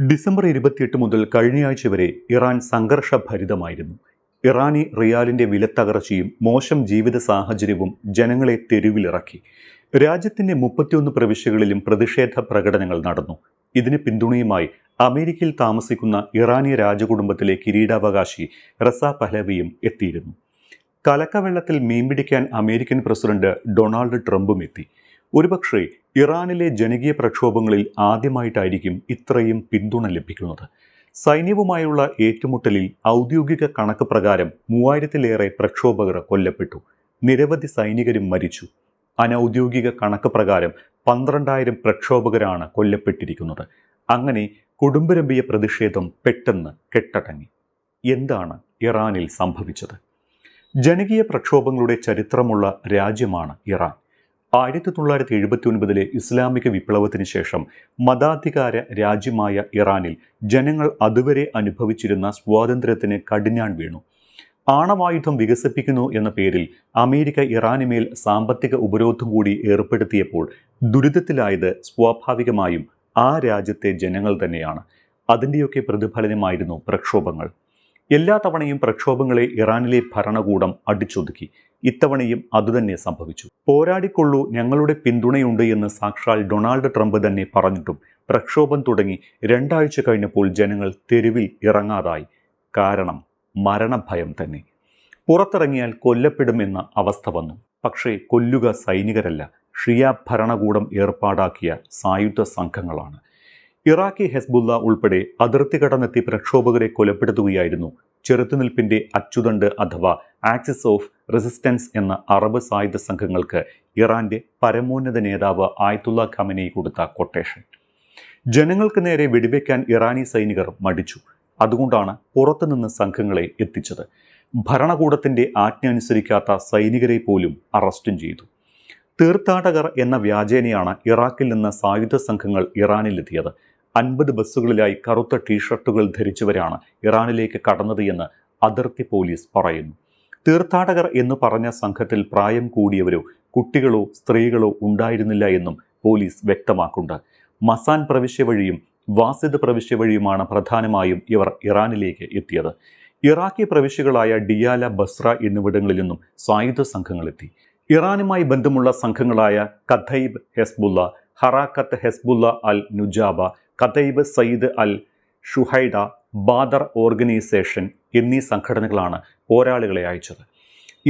December 28 മുതൽ കഴിഞ്ഞയാഴ്ച വരെ ഇറാൻ സംഘർഷഭരിതമായിരുന്നു. ഇറാനി റിയാലിന്റെ വിലത്തകർച്ചയും മോശം ജീവിത സാഹചര്യവും ജനങ്ങളെ തെരുവിലിറക്കി. രാജ്യത്തിന്റെ 31 പ്രവിശ്യകളിലും പ്രതിഷേധ പ്രകടനങ്ങൾ നടന്നു. ഇതിന് പിന്തുണയുമായി അമേരിക്കയിൽ താമസിക്കുന്ന ഇറാനി രാജകുടുംബത്തിലെ കിരീടാവകാശി റസ പഹ്ലവിയും എത്തിയിരുന്നു. കലക്കവെള്ളത്തിൽ മീൻ പിടിക്കാൻ അമേരിക്കൻ പ്രസിഡന്റ് ഡൊണാൾഡ് ട്രംപും എത്തി. ഒരുപക്ഷെ ഇറാനിലെ ജനകീയ പ്രക്ഷോഭങ്ങളിൽ ആദ്യമായിട്ടായിരിക്കും ഇത്രയും പിന്തുണ ലഭിക്കുന്നത്. സൈന്യവുമായുള്ള ഏറ്റുമുട്ടലിൽ ഔദ്യോഗിക കണക്ക് പ്രകാരം 3000-ലേറെ പ്രക്ഷോഭകർ കൊല്ലപ്പെട്ടു. നിരവധി സൈനികരും മരിച്ചു. അനൗദ്യോഗിക കണക്ക് പ്രകാരം 12,000 പ്രക്ഷോഭകരാണ് കൊല്ലപ്പെട്ടിരിക്കുന്നത്. അങ്ങനെ കൊടുമ്പിരമ്പിയ പ്രതിഷേധം പെട്ടെന്ന് കെട്ടടങ്ങി. എന്താണ് ഇറാനിൽ സംഭവിച്ചത്? ജനകീയ പ്രക്ഷോഭങ്ങളുടെ ചരിത്രമുള്ള രാജ്യമാണ് ഇറാൻ. 1979-ലെ ഇസ്ലാമിക വിപ്ലവത്തിന് ശേഷം മതാധികാര രാജ്യമായ ഇറാനിൽ ജനങ്ങൾ അതുവരെ അനുഭവിച്ചിരുന്ന സ്വാതന്ത്ര്യത്തിന് കടിഞ്ഞാൺ വീണു. ആണവായുധം വികസിപ്പിക്കുന്നു എന്ന പേരിൽ അമേരിക്ക ഇറാനുമേൽ സാമ്പത്തിക ഉപരോധം കൂടി ഏർപ്പെടുത്തിയപ്പോൾ ദുരിതത്തിലായത് സ്വാഭാവികമായും ആ രാജ്യത്തെ ജനങ്ങൾ തന്നെയാണ്. അതിൻ്റെയൊക്കെ പ്രതിഫലനമായിരുന്നു പ്രക്ഷോഭങ്ങൾ. എല്ലാ തവണയും പ്രക്ഷോഭങ്ങളെ ഇറാനിലെ ഭരണകൂടം അടിച്ചൊതുക്കി. ഇത്തവണയും അതുതന്നെ സംഭവിച്ചു. പോരാടിക്കൊള്ളൂ, ഞങ്ങളുടെ പിന്തുണയുണ്ട് എന്ന് സാക്ഷാൽ ഡൊണാൾഡ് ട്രംപ് തന്നെ പറഞ്ഞിട്ടും പ്രക്ഷോഭം തുടങ്ങി 2 ആഴ്ച കഴിഞ്ഞപ്പോൾ ജനങ്ങൾ തെരുവിൽ ഇറങ്ങാതായി. കാരണം മരണഭയം തന്നെ. പുറത്തിറങ്ങിയാൽ കൊല്ലപ്പെടുമെന്ന അവസ്ഥ വന്നു. പക്ഷേ കൊല്ലുക സൈനികരല്ല, ഷിയ ഭരണകൂടം ഏർപ്പാടാക്കിയ സായുധ സംഘങ്ങളാണ്. ഇറാഖി ഹെസ്ബുല്ല ഉൾപ്പെടെ അതിർത്തി കടന്നെത്തി പ്രക്ഷോഭകരെ കൊലപ്പെടുത്തുകയായിരുന്നു ചെറുത്തുനിൽപ്പിന്റെ അച്ചുതണ്ട് അഥവാ ആക്സിസ് ഓഫ് റെസിസ്റ്റൻസ് എന്ന അറബ് സായുധ സംഘങ്ങൾക്ക് ഇറാന്റെ പരമോന്നത നേതാവ് ആയത്തുള്ള ഖമനേയി കൊടുത്ത കൊട്ടേഷൻ. ജനങ്ങൾക്ക് നേരെ വെടിവെക്കാൻ ഇറാനി സൈനികർ മടിച്ചു. അതുകൊണ്ടാണ് പുറത്തുനിന്ന് സംഘങ്ങളെ എത്തിച്ചത്. ഭരണകൂടത്തിന്റെ ആജ്ഞ അനുസരിക്കാത്ത സൈനികരെ പോലും അറസ്റ്റും ചെയ്തു. തീർത്ഥാടകർ എന്ന വ്യാജേനയാണ് ഇറാഖിൽ നിന്ന് സായുധ സംഘങ്ങൾ ഇറാനിലെത്തിയത്. 50 ബസ്സുകളിലായി കറുത്ത ടീഷർട്ടുകൾ ധരിച്ചവരാണ് ഇറാനിലേക്ക് കടന്നത് എന്ന് അതിർത്തി പോലീസ് പറയുന്നു. തീർത്ഥാടകർ എന്ന് പറഞ്ഞ സംഘത്തിൽ പ്രായം കൂടിയവരോ കുട്ടികളോ സ്ത്രീകളോ ഉണ്ടായിരുന്നില്ല എന്നും പോലീസ് വ്യക്തമാക്കുന്നുണ്ട്. മസാൻ പ്രവിശ്യ വഴിയും വാസിദ് പ്രവിശ്യ വഴിയുമാണ് പ്രധാനമായും ഇവർ ഇറാനിലേക്ക് എത്തിയത്. ഇറാഖി പ്രവിശ്യകളായ ഡിയാല, ബസ്ര എന്നിവിടങ്ങളിൽ നിന്നും സായുധ സംഘങ്ങളെത്തി. ഇറാനുമായി ബന്ധമുള്ള സംഘങ്ങളായ കഥൈബ് ഹെസ്ബുല്ല, ഹറാക്കത്ത് ഹെസ്ബുല്ല അൽ നുജാബ, കഥൈബ് സയ്യിദ് അൽ ഷുഹൈഡ, ബാദർ ഓർഗനൈസേഷൻ എന്നീ സംഘടനകളാണ് പോരാളികളെ അയച്ചത്.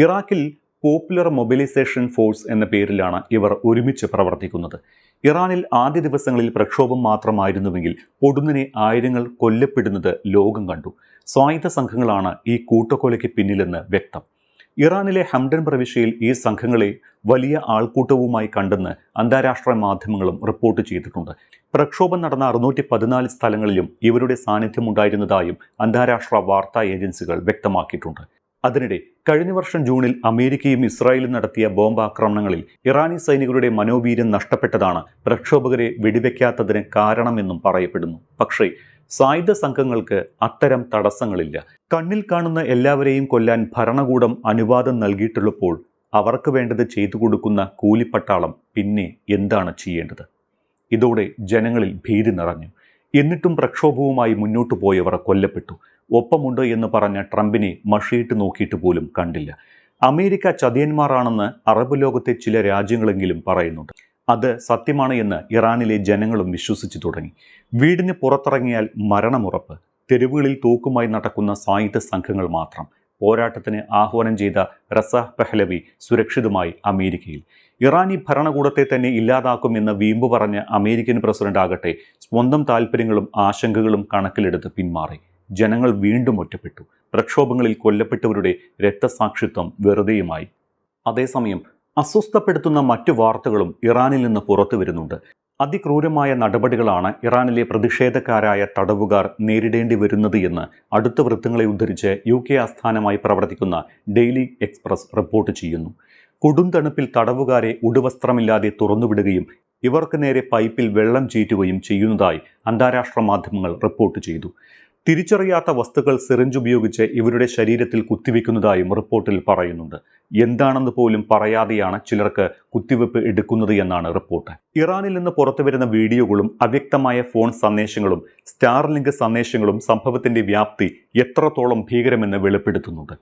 ഇറാഖിൽ പോപ്പുലർ മൊബിലൈസേഷൻ ഫോഴ്സ് എന്ന പേരിലാണ് ഇവർ ഒരുമിച്ച് പ്രവർത്തിക്കുന്നത്. ഇറാനിൽ ആദ്യ ദിവസങ്ങളിൽ പ്രക്ഷോഭം മാത്രമായിരുന്നുവെങ്കിൽ പൊടുന്നിനെ ആയിരങ്ങൾ കൊല്ലപ്പെടുന്നത് ലോകം കണ്ടു. സായുധ സംഘങ്ങളാണ് ഈ കൂട്ടക്കൊലയ്ക്ക് പിന്നിലെന്ന് വ്യക്തം. ഇറാനിലെ ഹംഡൻ പ്രവിശ്യയിൽ ഈ സംഘങ്ങളെ വലിയ ആൾക്കൂട്ടവുമായി കണ്ടെന്ന് അന്താരാഷ്ട്ര മാധ്യമങ്ങളും റിപ്പോർട്ട് ചെയ്തിട്ടുണ്ട്. പ്രക്ഷോഭം നടന്ന 614 സ്ഥലങ്ങളിലും ഇവരുടെ സാന്നിധ്യമുണ്ടായിരുന്നതായും അന്താരാഷ്ട്ര വാർത്താ ഏജൻസികൾ വ്യക്തമാക്കിയിട്ടുണ്ട്. അതിനിടെ കഴിഞ്ഞ വർഷം ജൂണിൽ അമേരിക്കയും ഇസ്രായേലും നടത്തിയ ബോംബാക്രമണങ്ങളിൽ ഇറാനി സൈനികരുടെ മനോവീര്യം നഷ്ടപ്പെട്ടതാണ് പ്രക്ഷോഭകരെ വെടിവെക്കാത്തതിന് കാരണമെന്നും പറയപ്പെടുന്നു. പക്ഷേ സായുധ സംഘങ്ങൾക്ക് അത്തരം തടസ്സങ്ങളില്ല. കണ്ണിൽ കാണുന്ന എല്ലാവരെയും കൊല്ലാൻ ഭരണകൂടം അനുവാദം നൽകിയിട്ടുള്ളപ്പോൾ അവർക്ക് വേണ്ടത് ചെയ്തു കൊടുക്കുന്ന കൂലിപ്പട്ടാളം പിന്നെ എന്താണ് ചെയ്യേണ്ടത്? ഇതോടെ ജനങ്ങളിൽ ഭീതി നിറഞ്ഞു. എന്നിട്ടും പ്രക്ഷോഭവുമായി മുന്നോട്ടു പോയവർ കൊല്ലപ്പെട്ടു. ഒപ്പമുണ്ട് എന്ന് പറഞ്ഞ ട്രംപിനെ മഷിയിട്ട് നോക്കിയിട്ട് പോലും കണ്ടില്ല. അമേരിക്ക ചതിയന്മാരാണെന്ന് അറബ് ലോകത്തെ ചില രാജ്യങ്ങളെങ്കിലും പറയുന്നുണ്ട്. അത് സത്യമാണ് എന്ന് ഇറാനിലെ ജനങ്ങളും വിശ്വസിച്ചു തുടങ്ങി. വീടിന് പുറത്തിറങ്ങിയാൽ മരണമുറപ്പ്. തെരുവുകളിൽ തോക്കുമായി നടക്കുന്ന സായുധ സംഘങ്ങൾ മാത്രം. പോരാട്ടത്തിന് ആഹ്വാനം ചെയ്ത റസ പഹ്ലവി സുരക്ഷിതമായി അമേരിക്കയിൽ. ഇറാനി ഭരണകൂടത്തെ തന്നെ ഇല്ലാതാക്കുമെന്ന് വീമ്പ് പറഞ്ഞ അമേരിക്കൻ പ്രസിഡന്റ് ആകട്ടെ സ്വന്തം താല്പര്യങ്ങളും ആശങ്കകളും കണക്കിലെടുത്ത് പിന്മാറി. ജനങ്ങൾ വീണ്ടും ഒറ്റപ്പെട്ടു. പ്രക്ഷോഭങ്ങളിൽ കൊല്ലപ്പെട്ടവരുടെ രക്തസാക്ഷിത്വം വെറുതെയുമായി. അതേസമയം അസ്വസ്ഥപ്പെടുത്തുന്ന മറ്റു വാർത്തകളും ഇറാനിൽ നിന്ന് പുറത്തു വരുന്നുണ്ട്. അതിക്രൂരമായ നടപടികളാണ് ഇറാനിലെ പ്രതിഷേധക്കാരായ തടവുകാർ നേരിടേണ്ടി വരുന്നത് എന്ന് അടുത്ത വൃത്തങ്ങളെ ഉദ്ധരിച്ച് UK ആസ്ഥാനമായി പ്രവർത്തിക്കുന്ന ഡെയിലി എക്സ്പ്രസ് റിപ്പോർട്ട് ചെയ്യുന്നു. കൊടും തണുപ്പിൽ തടവുകാരെ ഉടുവസ്ത്രമില്ലാതെ തുറന്നുവിടുകയും ഇവർക്ക് നേരെ പൈപ്പിൽ വെള്ളം ചീറ്റുകയും ചെയ്യുന്നതായി അന്താരാഷ്ട്ര മാധ്യമങ്ങൾ റിപ്പോർട്ട് ചെയ്തു. തിരിച്ചറിയാത്ത വസ്തുക്കൾ സിറിഞ്ച് ഉപയോഗിച്ച് ഇവരുടെ ശരീരത്തിൽ കുത്തിവെക്കുന്നതായും റിപ്പോർട്ടിൽ പറയുന്നുണ്ട്. എന്താണെന്ന് പോലും പറയാതെയാണ് ചിലർക്ക് കുത്തിവെപ്പ് എടുക്കുന്നത് എന്നാണ് റിപ്പോർട്ട്. ഇറാനിൽ നിന്ന് പുറത്തുവരുന്ന വീഡിയോകളും അവ്യക്തമായ ഫോൺ സന്ദേശങ്ങളും സ്റ്റാർലിങ്ക് സന്ദേശങ്ങളും സംഭവത്തിന്റെ വ്യാപ്തി എത്രത്തോളം ഭീകരമെന്ന് വെളിപ്പെടുത്തുന്നുണ്ട്.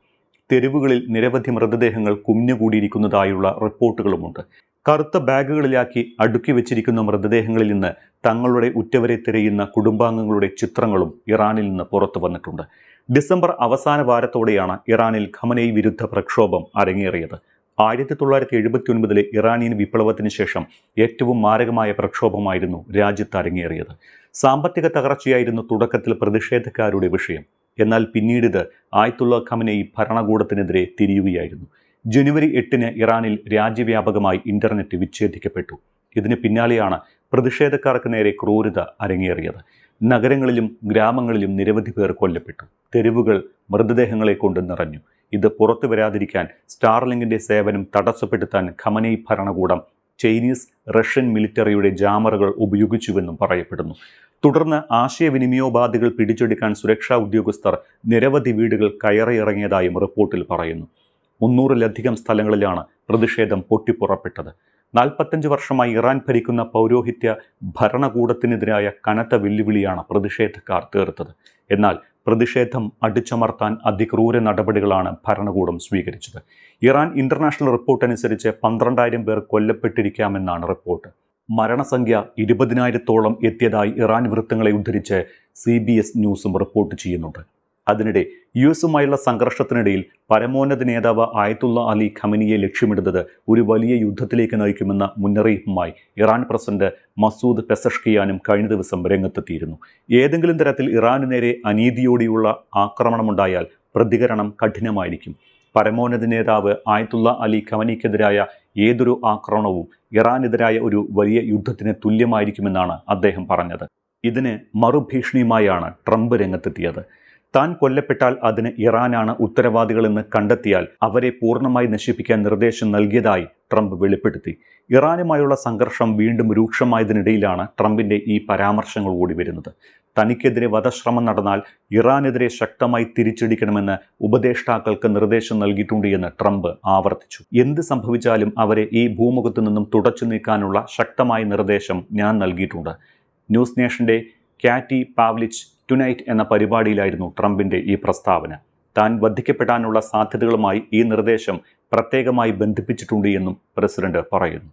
തെരുവുകളിൽ നിരവധി മൃതദേഹങ്ങൾ കുമിഞ്ഞുകൂടിയിരിക്കുന്നതായുള്ള റിപ്പോർട്ടുകളുമുണ്ട്. കറുത്ത ബാഗുകളിലാക്കി അടുക്കി വെച്ചിരിക്കുന്ന മൃതദേഹങ്ങളിൽ നിന്ന് തങ്ങളുടെ ഉറ്റവരെ തിരയുന്ന കുടുംബാംഗങ്ങളുടെ ചിത്രങ്ങളും ഇറാനിൽ നിന്ന് പുറത്തു വന്നിട്ടുണ്ട്. ഡിസംബർ അവസാന വാരത്തോടെയാണ് ഇറാനിൽ ഖമനേയി വിരുദ്ധ പ്രക്ഷോഭം അരങ്ങേറിയത്. 1979 ഇറാനിയൻ വിപ്ലവത്തിന് ശേഷം ഏറ്റവും മാരകമായ പ്രക്ഷോഭമായിരുന്നു രാജ്യത്ത് അരങ്ങേറിയത്. സാമ്പത്തിക തകർച്ചയായിരുന്നു തുടക്കത്തിൽ പ്രതിഷേധക്കാരുടെ വിഷയം. എന്നാൽ പിന്നീട് ഇത് ആയത്തുള്ള ഖമനേയി ഭരണകൂടത്തിനെതിരെ തിരിയുകയായിരുന്നു. ജനുവരി 8 ഇറാനിൽ രാജ്യവ്യാപകമായി ഇന്റർനെറ്റ് വിച്ഛേദിക്കപ്പെട്ടു. ഇതിന് പിന്നാലെയാണ് പ്രതിഷേധക്കാർക്ക് നേരെ ക്രൂരത അരങ്ങേറിയത്. നഗരങ്ങളിലും ഗ്രാമങ്ങളിലും നിരവധി പേർ കൊല്ലപ്പെട്ടു. തെരുവുകൾ മൃതദേഹങ്ങളെ കൊണ്ട് നിറഞ്ഞു. ഇത് പുറത്തു വരാതിരിക്കാൻ സ്റ്റാർലിങ്കിന്റെ സേവനം തടസ്സപ്പെടുത്താൻ ഖമനേയി ഭരണകൂടം ചൈനീസ് റഷ്യൻ മിലിറ്ററിയുടെ ജാമറുകൾ ഉപയോഗിച്ചുവെന്നും പറയപ്പെടുന്നു. തുടർന്ന് ആശയവിനിമയോപാധികൾ പിടിച്ചെടുക്കാൻ സുരക്ഷാ ഉദ്യോഗസ്ഥർ നിരവധി വീടുകൾ കയറിയിറങ്ങിയതായും റിപ്പോർട്ടിൽ പറയുന്നു. 300-ലധികം സ്ഥലങ്ങളിലാണ് പ്രതിഷേധം പൊട്ടിപ്പുറപ്പെട്ടത്. 45 വർഷമായി ഇറാൻ ഭരിക്കുന്ന പൗരോഹിത്യ ഭരണകൂടത്തിനെതിരായ കനത്ത വെല്ലുവിളിയാണ് പ്രതിഷേധക്കാർ തീർത്തത്. എന്നാൽ പ്രതിഷേധം അടിച്ചമർത്താൻ അതിക്രൂര നടപടികളാണ് ഭരണകൂടം സ്വീകരിച്ചത്. ഇറാൻ ഇന്റർനാഷണൽ റിപ്പോർട്ട് അനുസരിച്ച് 12,000 പേർ കൊല്ലപ്പെട്ടിരിക്കാമെന്നാണ് റിപ്പോർട്ട്. മരണസംഖ്യ 20,000-ഓളം എത്തിയതായി ഇറാൻ വൃത്തങ്ങളെ ഉദ്ധരിച്ച് CBS ന്യൂസും റിപ്പോർട്ട് ചെയ്യുന്നുണ്ട്. അതിനിടെ US-ഉമായുള്ള സംഘർഷത്തിനിടയിൽ പരമോന്നത നേതാവ് ആയത്തുള്ള അലി ഖമനിയെ ലക്ഷ്യമിടുന്നത് ഒരു വലിയ യുദ്ധത്തിലേക്ക് നയിക്കുമെന്ന മുന്നറിയിപ്പുമായി ഇറാൻ പ്രസിഡന്റ് മസൂദ് പെസഷ്കിയാനും കഴിഞ്ഞ ദിവസം രംഗത്തെത്തിയിരുന്നു. ഏതെങ്കിലും തരത്തിൽ ഇറാനു നേരെ അനീതിയോടെയുള്ള ആക്രമണമുണ്ടായാൽ പ്രതികരണം കഠിനമായിരിക്കും. പരമോന്നത നേതാവ് ആയത്തുള്ള അലി ഖമനിക്കെതിരായ ഏതൊരു ആക്രമണവും ഇറാനെതിരായ ഒരു വലിയ യുദ്ധത്തിന് തുല്യമായിരിക്കുമെന്നാണ് അദ്ദേഹം പറഞ്ഞത്. ഇതിന് മറുഭീഷണിയുമായാണ് ട്രംപ് രംഗത്തെത്തിയത്. താൻ കൊല്ലപ്പെട്ടാൽ അതിന് ഇറാനാണ് ഉത്തരവാദികളെന്ന് കണ്ടെത്തിയാൽ അവരെ പൂർണ്ണമായി നശിപ്പിക്കാൻ നിർദ്ദേശം നൽകിയതായി ട്രംപ് വെളിപ്പെടുത്തി. ഇറാനുമായുള്ള സംഘർഷം വീണ്ടും രൂക്ഷമായതിനിടയിലാണ് ട്രംപിന്റെ ഈ പരാമർശങ്ങൾ കൂടി വരുന്നത്. തനിക്കെതിരെ വധശ്രമം നടന്നാൽ ഇറാനെതിരെ ശക്തമായി തിരിച്ചടിക്കണമെന്ന് ഉപദേഷ്ടാക്കൾക്ക് നിർദ്ദേശം നൽകിയിട്ടുണ്ട് എന്ന് ട്രംപ് ആവർത്തിച്ചു. എന്ത് സംഭവിച്ചാലും അവരെ ഈ ഭൂമുഖത്തു നിന്നും തുടച്ചു നീക്കാനുള്ള ശക്തമായ നിർദ്ദേശം ഞാൻ നൽകിയിട്ടുണ്ട്. ന്യൂസ് നേഷന്റെ കാറ്റി പാവ്ലിച്ച് ടുനൈറ്റ് എന്ന പരിപാടിയിലായിരുന്നു ട്രംപിന്റെ ഈ പ്രസ്താവന. താൻ വധിക്കപ്പെടാനുള്ള സാധ്യതകളുമായി ഈ നിർദ്ദേശം പ്രത്യേകമായി ബന്ധിപ്പിച്ചിട്ടുണ്ട് എന്നും പ്രസിഡന്റ് പറയുന്നു.